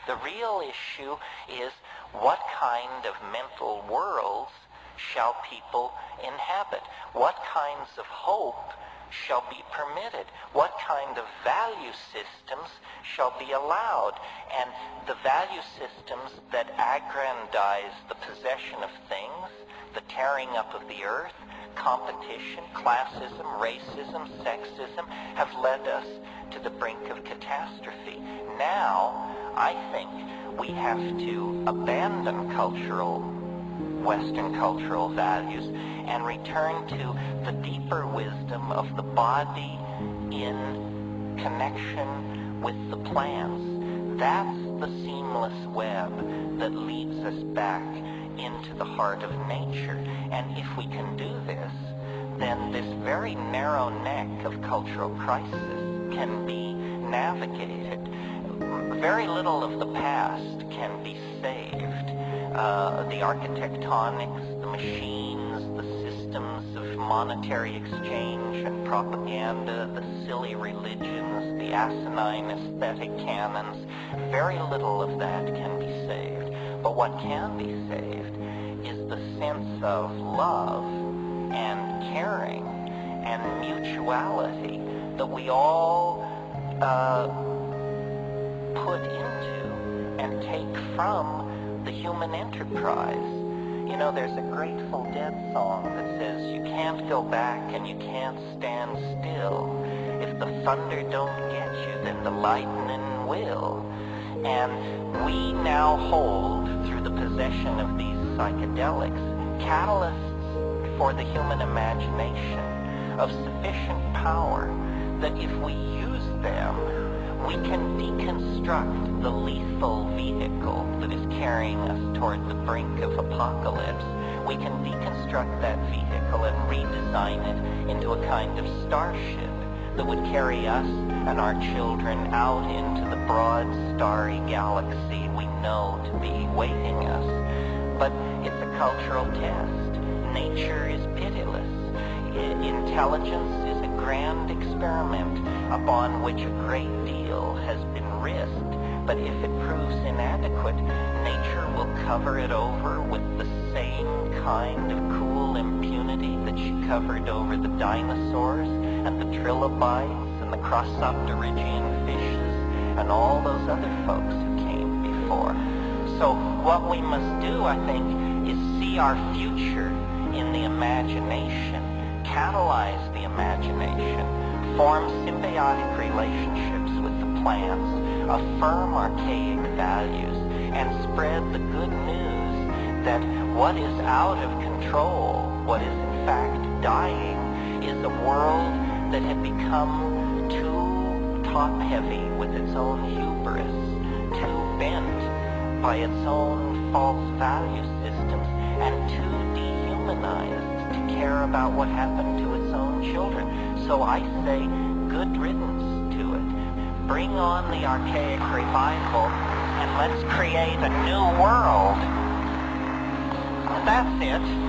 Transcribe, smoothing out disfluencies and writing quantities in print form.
The real issue is what kind of mental worlds shall people inhabit? What kinds of hope shall be permitted? What kind of value systems shall be allowed? And the value systems that aggrandize the possession of things, the tearing up of the earth, competition, classism, racism, sexism, have led us to the brink of catastrophe. Now, I think we have to abandon Western cultural values and return to the deeper wisdom of the body in connection with the plants. That's the seamless web that leads us back into the heart of nature. And if we can do this, then this very narrow neck of cultural crisis can be navigated. Very little of the past can be saved. The architectonics, the machines, the systems of monetary exchange and propaganda, the silly religions, the asinine aesthetic canons, very little of that can be saved. But what can be saved is the sense of love and caring and mutuality that we all put into and take from the human enterprise. You know, there's a Grateful Dead song that says, you can't go back and you can't stand still. If the thunder don't get you, then the lightning will. And we now hold, through the possession of these psychedelics, catalysts for the human imagination of sufficient power that if we use them, we can deconstruct the lethal vehicle that is carrying us toward the brink of apocalypse. We can deconstruct that vehicle and redesign it into a kind of starship that would carry us and our children out into the broad starry galaxy we know to be waiting us. But it's a cultural test. Nature is pitiless. Intelligence is a grand experiment upon which a great deal has been risked. But if it proves inadequate, nature will cover it over with the same kind of cool impunity that she covered over the dinosaurs and the trilobites and the crossopterygian fishes and all those other folks who came before. So what we must do, I think, is see our future in the imagination, catalyze the imagination, form symbiotic relationships with the plants, affirm archaic values, and spread the good news that what is out of control, what is in fact dying, is a world that had become too top-heavy with its own hubris, too bent by its own false value systems, and too dehumanized to care about what happened to its own children. So I say, good riddance to it. Bring on the archaic revival, and let's create a new world. And that's it.